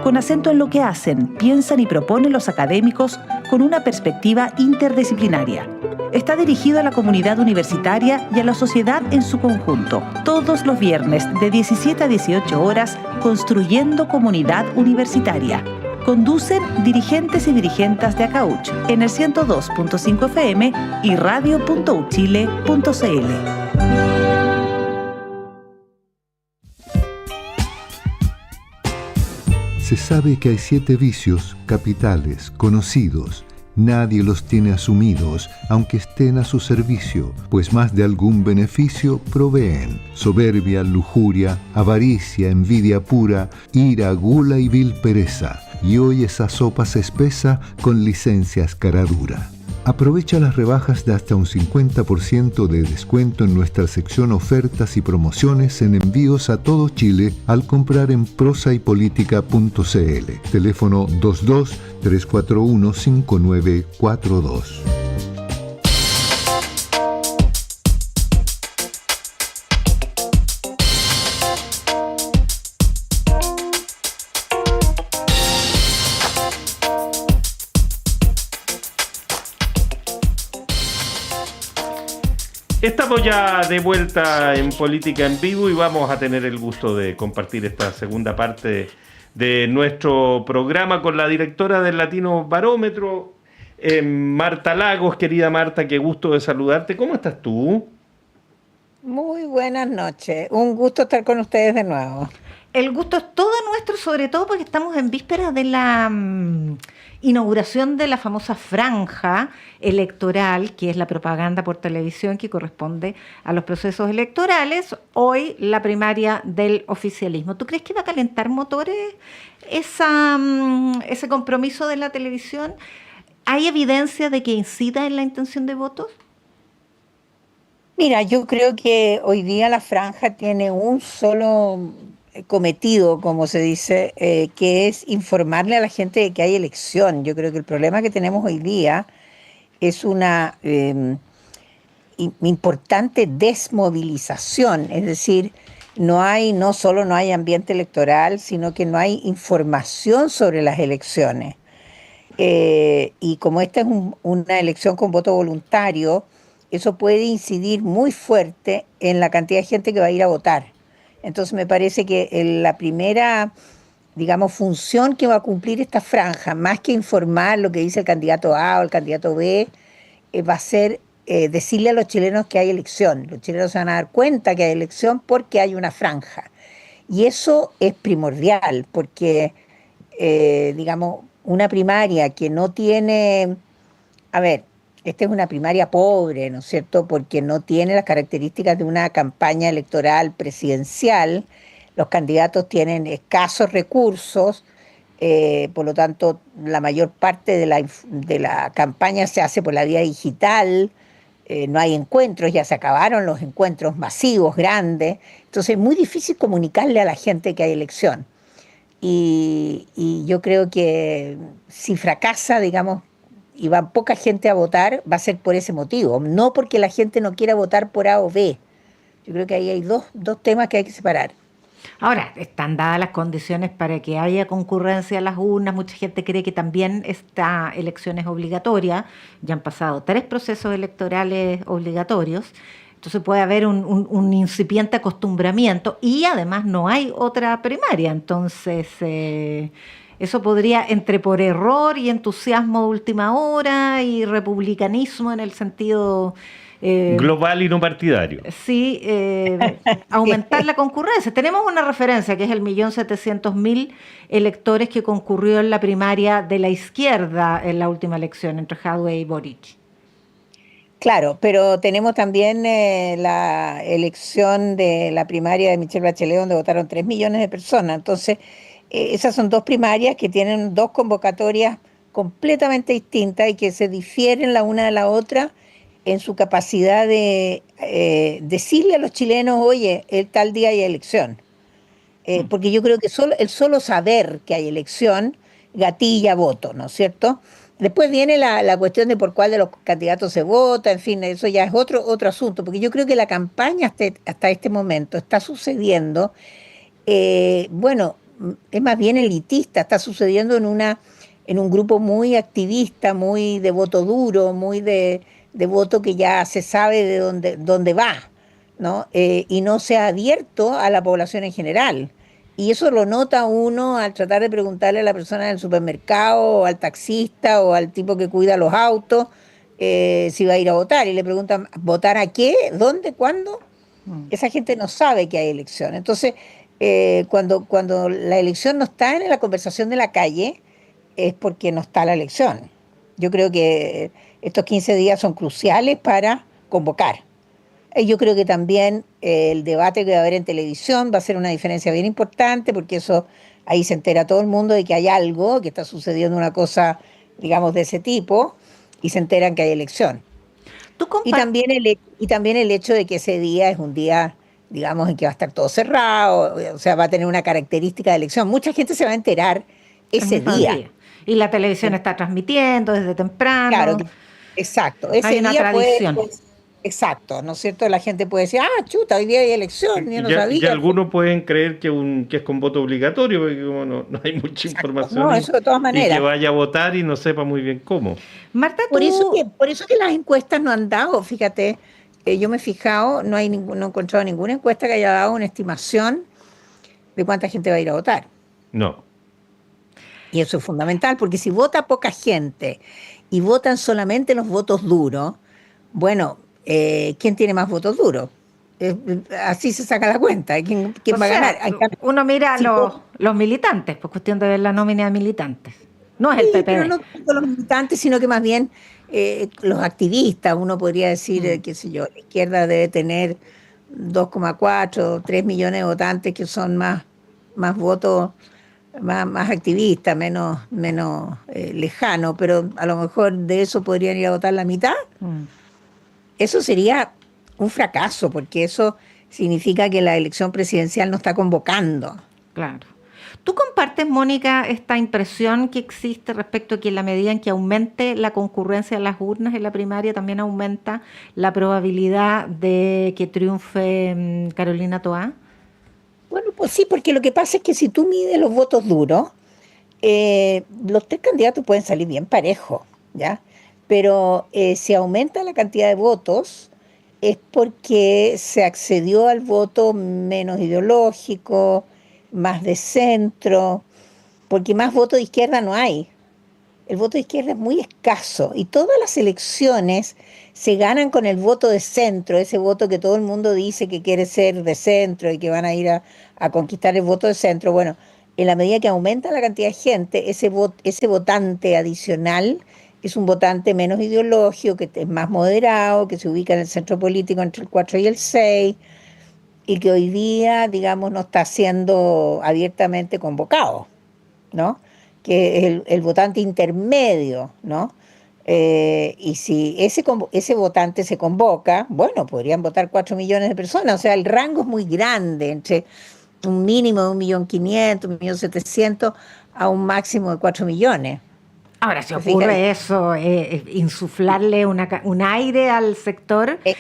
con acento en lo que hacen, piensan y proponen los académicos con una perspectiva interdisciplinaria. Está dirigido a la comunidad universitaria y a la sociedad en su conjunto, todos los viernes de 17 a 18 horas, construyendo comunidad universitaria. Conducen dirigentes y dirigentas de ACAUCH en el 102.5 FM y radio.uchile.cl. Se sabe que hay 7 vicios capitales, conocidos. Nadie los tiene asumidos, aunque estén a su servicio, pues más de algún beneficio proveen. Soberbia, lujuria, avaricia, envidia pura, ira, gula y vil pereza. Y hoy esa sopa se espesa con licencia escaradura. Aprovecha las rebajas de hasta un 50% de descuento en nuestra sección ofertas y promociones en envíos a todo Chile al comprar en prosaypolitica.cl. Teléfono 22-341-5942. Estamos ya de vuelta en Política en Vivo y vamos a tener el gusto de compartir esta segunda parte de nuestro programa con la directora del Latino Barómetro, Marta Lagos. Querida Marta, qué gusto de saludarte. ¿Cómo estás tú? Muy buenas noches. Un gusto estar con ustedes de nuevo. El gusto es todo nuestro, sobre todo porque estamos en vísperas de la inauguración de la famosa franja electoral, que es la propaganda por televisión que corresponde a los procesos electorales. Hoy la primaria del oficialismo. ¿Tú crees que va a calentar motores ese compromiso de la televisión? ¿Hay evidencia de que incida en la intención de votos? Mira, yo creo que hoy día la franja tiene un solo cometido, como se dice, que es informarle a la gente de que hay elección. Yo creo que el problema que tenemos hoy día es una importante desmovilización, es decir, no solo no hay ambiente electoral, sino que no hay información sobre las elecciones. Y como esta es una elección con voto voluntario, eso puede incidir muy fuerte en la cantidad de gente que va a ir a votar. Entonces me parece que la primera, digamos, función que va a cumplir esta franja, más que informar lo que dice el candidato A o el candidato B, va a ser decirle a los chilenos que hay elección. Los chilenos se van a dar cuenta que hay elección porque hay una franja. Y eso es primordial, porque, digamos, una primaria que no tiene... A ver, esta es una primaria pobre, ¿no es cierto?, porque no tiene las características de una campaña electoral presidencial. Los candidatos tienen escasos recursos, por lo tanto, la mayor parte de la campaña se hace por la vía digital, no hay encuentros, ya se acabaron los encuentros masivos, grandes. Entonces es muy difícil comunicarle a la gente que hay elección. Y yo creo que si fracasa, digamos, y va poca gente a votar, va a ser por ese motivo, no porque la gente no quiera votar por A o B. Yo creo que ahí hay dos temas que hay que separar. Ahora, están dadas las condiciones para que haya concurrencia a las urnas. Mucha gente cree que también esta elección es obligatoria. Ya han pasado 3 procesos electorales obligatorios. Entonces puede haber un incipiente acostumbramiento y además no hay otra primaria. Entonces... eso podría, entre por error y entusiasmo de última hora y republicanismo en el sentido... global y no partidario. Sí, aumentar la concurrencia. Tenemos una referencia que es el 1.700.000 electores que concurrió en la primaria de la izquierda en la última elección entre Jadwe y Boric. Claro, pero tenemos también la elección de la primaria de Michelle Bachelet, donde votaron 3 millones de personas. Entonces... esas son 2 primarias que tienen 2 convocatorias completamente distintas y que se difieren la una de la otra en su capacidad de decirle a los chilenos, oye, el tal día hay elección. Porque yo creo que el solo saber que hay elección gatilla voto, ¿no es cierto? Después viene la cuestión de por cuál de los candidatos se vota, en fin, eso ya es otro asunto, porque yo creo que la campaña hasta este momento está sucediendo, bueno, es más bien elitista, está sucediendo en un grupo muy activista, muy de voto duro, muy de voto que ya se sabe de dónde va, ¿no? Y no se ha abierto a la población en general. Y eso lo nota uno al tratar de preguntarle a la persona del supermercado, o al taxista, o al tipo que cuida los autos, si va a ir a votar. Y le preguntan, ¿votar a qué? ¿Dónde? ¿Cuándo? Esa gente no sabe que hay elección. Entonces, cuando la elección no está en la conversación de la calle, es porque no está la elección. Yo creo que estos 15 días son cruciales para convocar. Yo creo que también el debate que va a haber en televisión va a ser una diferencia bien importante, porque eso ahí se entera todo el mundo de que hay algo, que está sucediendo una cosa, digamos, de ese tipo, y se enteran que hay elección. Y también el hecho de que ese día es un día, digamos, en que va a estar todo cerrado, o sea, va a tener una característica de elección. Mucha gente se va a enterar ese día. Y la televisión está transmitiendo desde temprano. Claro, exacto. Ese hay una día tradición. Exacto, ¿no es cierto? La gente puede decir, chuta, hoy día hay elección, yo no sabía. Y algunos pueden creer que es con voto obligatorio, porque como no hay mucha información. No, eso de todas maneras. Y que vaya a votar y no sepa muy bien cómo. Marta, por eso que las encuestas no han dado, fíjate, yo me he fijado, no he encontrado ninguna encuesta que haya dado una estimación de cuánta gente va a ir a votar. No. Y eso es fundamental, porque si vota poca gente y votan solamente los votos duros, bueno, ¿quién tiene más votos duros? Así se saca la cuenta. ¿Quién va a ganar? Uno mira los militantes, por cuestión de ver la nómina de militantes. No es el PPD. Pero no tanto los militantes, sino que más bien los activistas. Uno podría decir, qué sé yo, la izquierda debe tener 2,4, 3 millones de votantes que son más votos, más activistas, menos lejanos, pero a lo mejor de eso podrían ir a votar la mitad. Eso sería un fracaso, porque eso significa que la elección presidencial no está convocando. Claro. ¿Tú compartes, Mónica, esta impresión que existe respecto a que en la medida en que aumente la concurrencia de las urnas en la primaria, también aumenta la probabilidad de que triunfe Carolina Toá? Bueno, pues sí, porque lo que pasa es que si tú mides los votos duros, los tres candidatos pueden salir bien parejos, ¿ya? Pero si aumenta la cantidad de votos es porque se accedió al voto menos ideológico, más de centro, porque más voto de izquierda no hay. El voto de izquierda es muy escaso y todas las elecciones se ganan con el voto de centro, ese voto que todo el mundo dice que quiere ser de centro y que van a ir a conquistar el voto de centro. Bueno, en la medida que aumenta la cantidad de gente, ese votante adicional es un votante menos ideológico, que es más moderado, que se ubica en el centro político entre el 4 y el 6, y que hoy día, digamos, no está siendo abiertamente convocado, ¿no? Que es el votante intermedio, ¿no? Y si ese votante se convoca, bueno, podrían votar 4 millones de personas, o sea, el rango es muy grande, entre un mínimo de 1.500.000, 1.700.000, a un máximo de 4 millones. Ahora, si ocurre eso, insuflarle un aire al sector que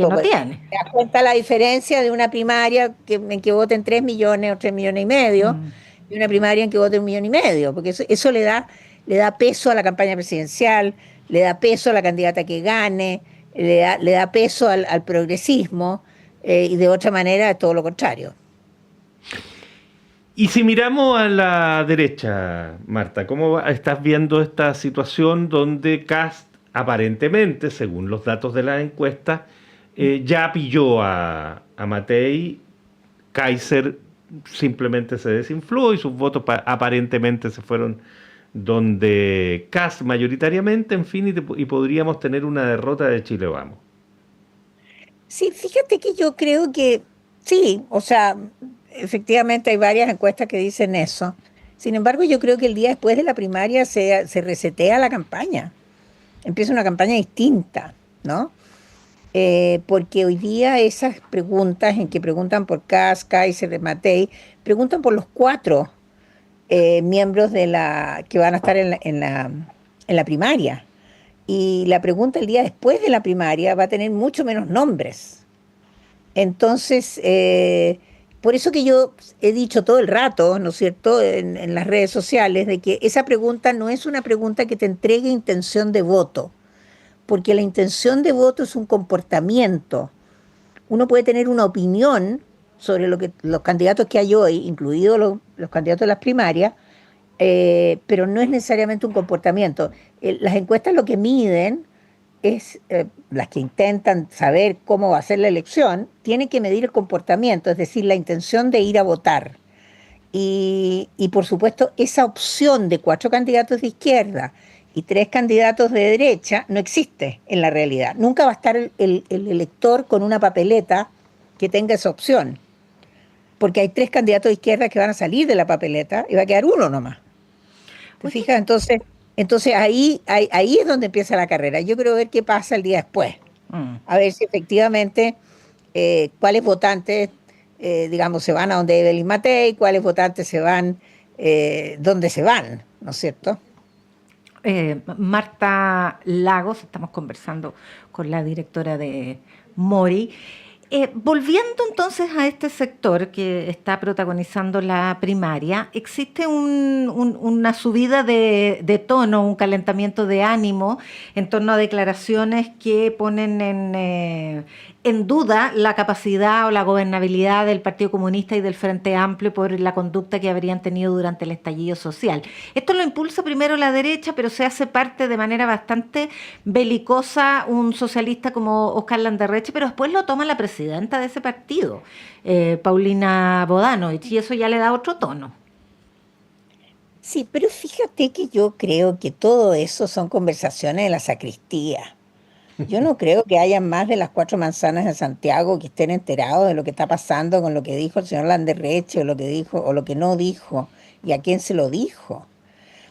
no tiene. Te das cuenta la diferencia de una primaria en que voten 3 millones o 3 millones y medio, y una primaria en que voten 1,5 millones, porque eso le da peso a la campaña presidencial, le da peso a la candidata que gane, le da peso al progresismo, y de otra manera es todo lo contrario. Y si miramos a la derecha, Marta, ¿cómo estás viendo esta situación donde Kast aparentemente, según los datos de la encuesta, ya pilló a Matei? Kaiser simplemente se desinfló y sus votos aparentemente se fueron donde Kast mayoritariamente, en fin, y podríamos tener una derrota de Chile Vamos. Sí, fíjate que yo creo que sí, o sea, efectivamente hay varias encuestas que dicen eso. Sin embargo, yo creo que el día después de la primaria se resetea la campaña. Empieza una campaña distinta, ¿no? Porque hoy día esas preguntas en que preguntan por Kast, Kaiser, Matei, preguntan por los 4 miembros que van a estar en la primaria. Y la pregunta el día después de la primaria va a tener mucho menos nombres. Entonces, por eso que yo he dicho todo el rato, ¿no es cierto?, en las redes sociales, de que esa pregunta no es una pregunta que te entregue intención de voto, porque la intención de voto es un comportamiento. Uno puede tener una opinión sobre los candidatos que hay hoy, incluidos los candidatos de las primarias, pero no es necesariamente un comportamiento. Las encuestas lo que miden es, las que intentan saber cómo va a ser la elección, tienen que medir el comportamiento, es decir, la intención de ir a votar. Y por supuesto, esa opción de 4 candidatos de izquierda y 3 candidatos de derecha no existe en la realidad. Nunca va a estar el elector con una papeleta que tenga esa opción, porque hay 3 candidatos de izquierda que van a salir de la papeleta y va a quedar uno nomás. ¿Te fijas? Entonces ahí es donde empieza la carrera. Yo quiero ver qué pasa el día después. A ver si efectivamente cuáles votantes, digamos, se van a donde Evelyn Matei, cuáles votantes se van donde se van, ¿no es cierto? Marta Lagos, estamos conversando con la directora de Mori. Volviendo entonces a este sector que está protagonizando la primaria, existe una subida de tono, un calentamiento de ánimo en torno a declaraciones que ponen en duda la capacidad o la gobernabilidad del Partido Comunista y del Frente Amplio por la conducta que habrían tenido durante el estallido social. Esto lo impulsa primero la derecha, pero se hace parte de manera bastante belicosa un socialista como Oscar Landerreche, pero después lo toma la presidenta de ese partido, Paulina Bodanovich, y eso ya le da otro tono. Sí, pero fíjate que yo creo que todo eso son conversaciones de la sacristía. Yo no creo que haya más de las 4 manzanas de Santiago que estén enterados de lo que está pasando con lo que dijo el señor Landerreche, o lo que dijo, o lo que no dijo, y a quién se lo dijo.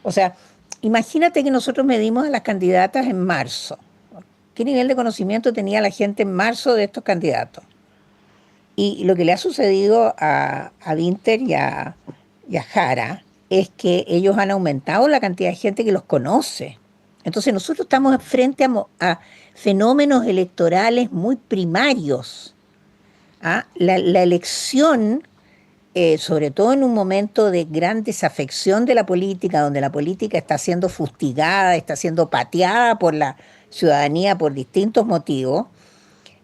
O sea, imagínate que nosotros medimos a las candidatas en marzo. ¿Qué nivel de conocimiento tenía la gente en marzo de estos candidatos? Y lo que le ha sucedido a Winter y a Jara es que ellos han aumentado la cantidad de gente que los conoce. Entonces nosotros estamos frente a fenómenos electorales muy primarios. ¿Ah? La elección, sobre todo en un momento de gran desafección de la política, donde la política está siendo fustigada, está siendo pateada por la ciudadanía por distintos motivos,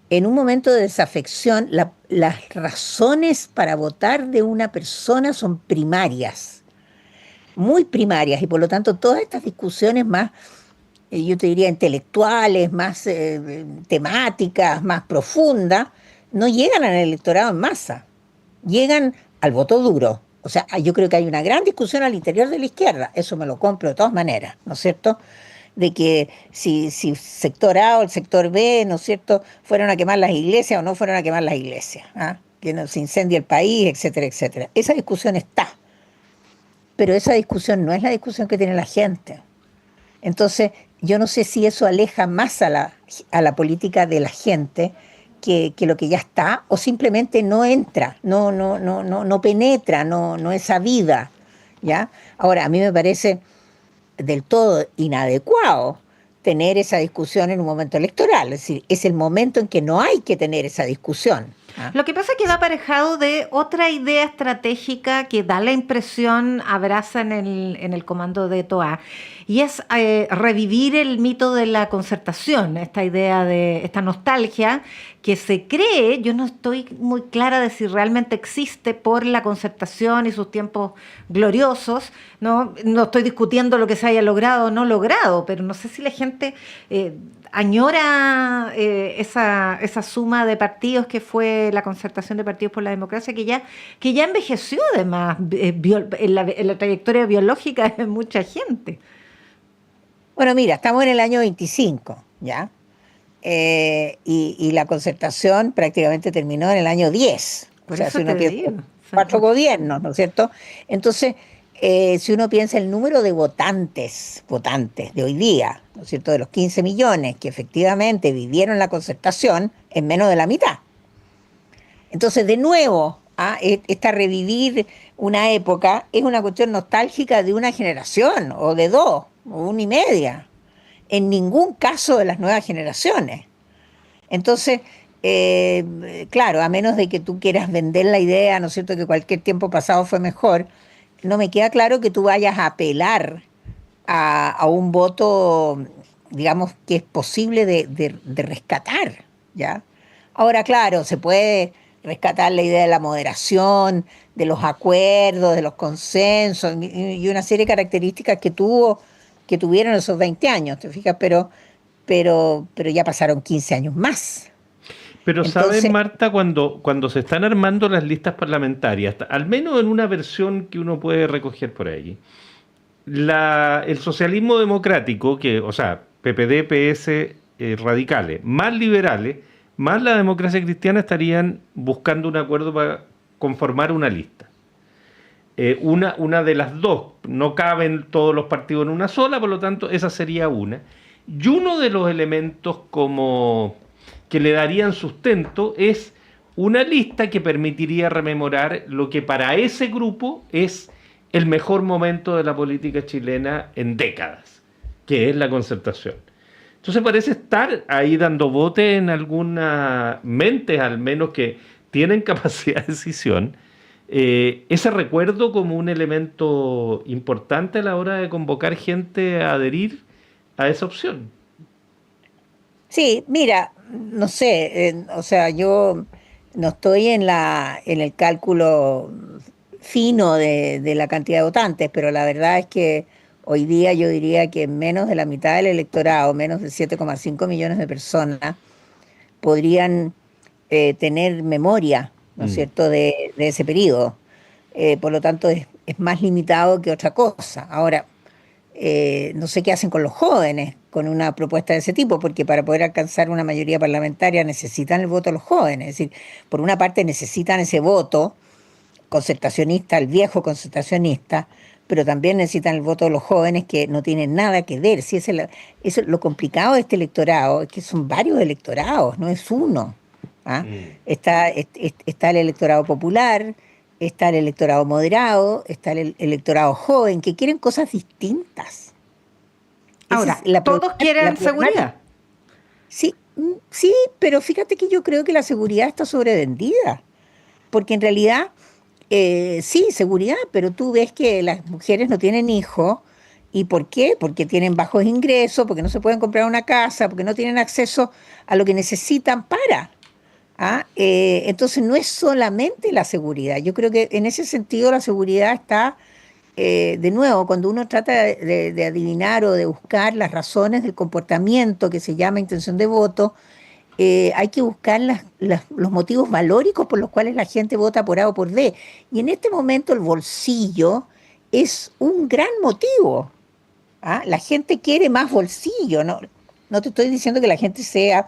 en un momento de desafección, las razones para votar de una persona son primarias, muy primarias, y por lo tanto todas estas discusiones más, yo te diría, intelectuales, más temáticas, más profundas, no llegan al electorado en masa, llegan al voto duro. O sea, yo creo que hay una gran discusión al interior de la izquierda, eso me lo compro de todas maneras, ¿no es cierto?, de que si sector A o el sector B, ¿no es cierto?, fueron a quemar las iglesias o no fueron a quemar las iglesias, ¿ah? Que no se incendie el país, etcétera, etcétera. Esa discusión está, pero esa discusión no es la discusión que tiene la gente. Entonces, yo no sé si eso aleja más a la política de la gente que lo que ya está, o simplemente no entra, no penetra, no es sabida, ¿ya? Ahora, a mí me parece del todo inadecuado tener esa discusión en un momento electoral. Es decir, es el momento en que no hay que tener esa discusión. ¿Ah? Lo que pasa es que va aparejado de otra idea estratégica que da la impresión, abraza en el comando de Toá, y es revivir el mito de la concertación, esta idea de esta nostalgia que se cree, yo no estoy muy clara de si realmente existe por la concertación y sus tiempos gloriosos, no estoy discutiendo lo que se haya logrado o no logrado, pero no sé si la gente añora esa suma de partidos que fue la concertación de partidos por la democracia, que ya envejeció además en la trayectoria biológica de mucha gente. Bueno, mira, estamos en el año 25, ¿ya? Y la concertación prácticamente terminó en el año 10. Por o sea, eso si uno te piensa, digo. 4 gobiernos, ¿no es cierto? Entonces, si uno piensa el número de votantes de hoy día, ¿no es cierto?, de los 15 millones que efectivamente vivieron la concertación, es menos de la mitad. Entonces, de nuevo, esta revivir una época es una cuestión nostálgica de una generación, o de 2, o 1 y media. En ningún caso de las nuevas generaciones. Entonces, Claro, a menos de que tú quieras vender la idea, ¿no es cierto?, que cualquier tiempo pasado fue mejor, no me queda claro que tú vayas a apelar a un voto, digamos, que es posible de rescatar, ¿ya? Ahora, claro, se puede rescatar la idea de la moderación, de los acuerdos, de los consensos y una serie de características que tuvieron esos 20 años, ¿te fijas? Pero ya pasaron 15 años más. Pero sabes, Entonces, Marta, cuando se están armando las listas parlamentarias, al menos en una versión que uno puede recoger por ahí, el socialismo democrático, o sea, PPD, PS, radicales, más liberales, más la democracia cristiana estarían buscando un acuerdo para conformar una lista. Una de las dos, no caben todos los partidos en una sola, por lo tanto, esa sería una. Y uno de los elementos como que le darían sustento es una lista que permitiría rememorar lo que para ese grupo es el mejor momento de la política chilena en décadas, que es la Concertación. Entonces parece estar ahí dando bote en algunas mentes, al menos que tienen capacidad de decisión, ese recuerdo como un elemento importante a la hora de convocar gente a adherir a esa opción. sí, mira, no sé, o sea, yo no estoy en el cálculo fino de la cantidad de votantes, pero la verdad es que hoy día yo diría que menos de la mitad del electorado, menos de 7,5 millones de personas, podrían tener memoria, ¿no es Mm. cierto?, de ese periodo. Por lo tanto, es más limitado que otra cosa. Ahora, no sé qué hacen con los jóvenes con una propuesta de ese tipo, porque para poder alcanzar una mayoría parlamentaria necesitan el voto de los jóvenes. Es decir, por una parte necesitan ese voto concertacionista, el viejo concertacionista, pero también necesitan el voto de los jóvenes que no tienen nada que ver. Si eso, lo complicado de este electorado es que son varios electorados, no es uno. ¿Ah? Está el electorado popular, está el electorado moderado, está el electorado joven, que quieren cosas distintas. Esa es Ahora, todos la quieren problemática. seguridad. Sí, sí, pero fíjate que yo creo que la seguridad está sobrevendida, porque en realidad, sí, seguridad, pero tú ves que las mujeres no tienen hijos. ¿Y por qué? Porque tienen bajos ingresos, porque no se pueden comprar una casa, porque no tienen acceso a lo que necesitan para. Entonces no es solamente la seguridad. Yo creo que en ese sentido la seguridad está, de nuevo, cuando uno trata de adivinar o de buscar las razones del comportamiento que se llama intención de voto, hay que buscar los motivos valóricos por los cuales la gente vota por A o por B. Y en este momento el bolsillo es un gran motivo. La gente quiere más bolsillo, ¿no? No te estoy diciendo que la gente sea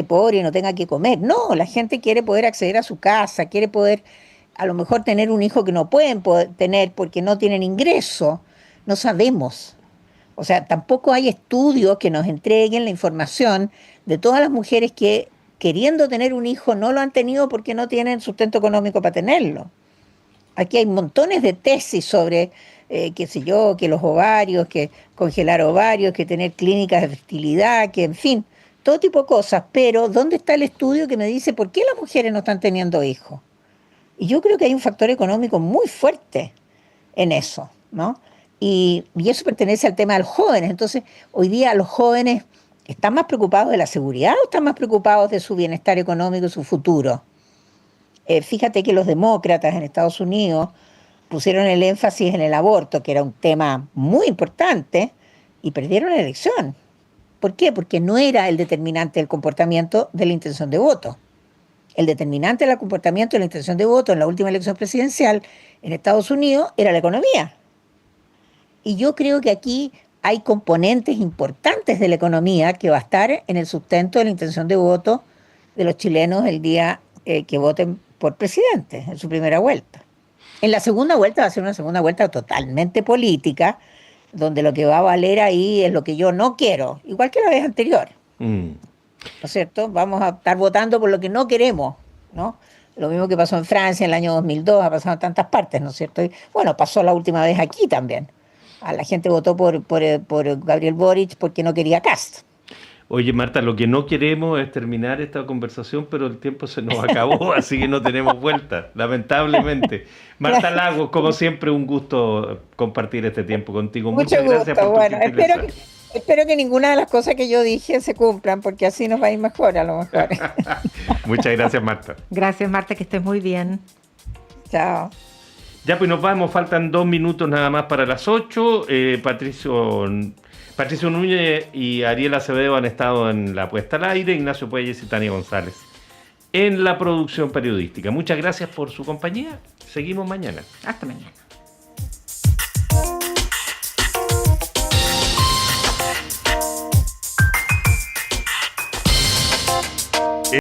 pobre y no tenga que comer. No, la gente quiere poder acceder a su casa, quiere poder a lo mejor tener un hijo que no pueden tener porque no tienen ingreso. No sabemos. O sea, tampoco hay estudios que nos entreguen la información de todas las mujeres que queriendo tener un hijo no lo han tenido porque no tienen sustento económico para tenerlo. Aquí hay montones de tesis sobre, qué sé yo, que los ovarios, que congelar ovarios, que tener clínicas de fertilidad, que en fin, todo tipo de cosas. Pero ¿dónde está el estudio que me dice por qué las mujeres no están teniendo hijos? Y yo creo que hay un factor económico muy fuerte en eso, ¿no? Y eso pertenece al tema de los jóvenes. Entonces, hoy día los jóvenes están más preocupados de la seguridad o están más preocupados de su bienestar económico y su futuro. Fíjate que los demócratas en Estados Unidos pusieron el énfasis en el aborto, que era un tema muy importante, y perdieron la elección. ¿Por qué? Porque no era el determinante del comportamiento de la intención de voto. El determinante del comportamiento de la intención de voto en la última elección presidencial en Estados Unidos era la economía. Y yo creo que aquí hay componentes importantes de la economía que va a estar en el sustento de la intención de voto de los chilenos el día que voten por presidente en su primera vuelta. En la segunda vuelta va a ser una segunda vuelta totalmente política, donde lo que va a valer ahí es lo que yo no quiero, igual que la vez anterior, Mm. ¿no es cierto? Vamos a estar votando por lo que no queremos, ¿no? Lo mismo que pasó en Francia en el año 2002, ha pasado en tantas partes, ¿no es cierto? Y bueno, pasó la última vez aquí también. La gente votó por Gabriel Boric porque no quería Cast. Oye, Marta, lo que no queremos es terminar esta conversación, pero el tiempo se nos acabó, así que no tenemos vuelta, lamentablemente. Marta Lagos, como siempre, un gusto compartir este tiempo contigo. Muchas gracias por tu gentileza. Espero que ninguna de las cosas que yo dije se cumplan, porque así nos va a ir mejor, a lo mejor. Muchas gracias, Marta. Gracias, Marta, que estés muy bien. Chao. Ya, pues nos vamos, faltan 2 minutos nada más para las 8. Patricio Núñez y Ariel Acevedo han estado en la puesta al aire, Ignacio Puelles y Tania González en la producción periodística. Muchas gracias por su compañía. Seguimos mañana. Hasta mañana.